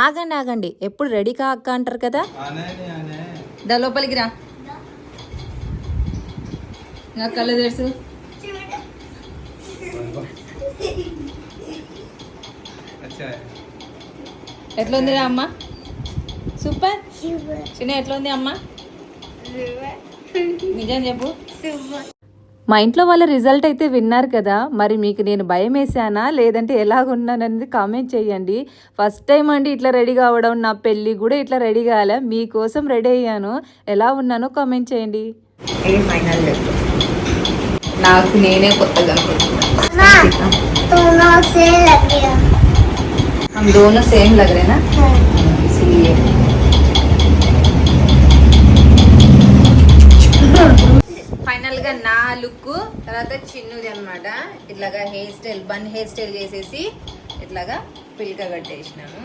ఆగండి ఆగండి, ఎప్పుడు రెడీ కాక అంటారు కదా. దా లోపలికి రా, నా కళ్ళు తెలుసు. ఎట్లా ఉంది రా అమ్మ? సూపర్. చిన్న ఎట్లా ఉంది అమ్మ? నిజం చెప్పు. మా ఇంట్లో వాళ్ళ రిజల్ట్ అయితే విన్నారు కదా. మరి మీకు నేను భయం వేసానా లేదంటే ఎలాగున్నాననేది కామెంట్ చేయండి. ఫస్ట్ టైం అండి ఇట్లా రెడీ కావడం. నా పెళ్ళి కూడా ఇట్లా రెడీ కాలే, మీకోసం రెడీ అయ్యాను. ఎలా ఉన్నానో కామెంట్ చేయండి. నాకు నేనే కొత్తగా हम दोनों सेम लग रहे ना, इसलिए ఫైనల్ గా నా లుక్ తర్వాత చిన్నుది అనమాట. ఇట్లాగా hair style, bun hair style చేసేసి ఇట్లాగా పిల్క కట్టేసినాను.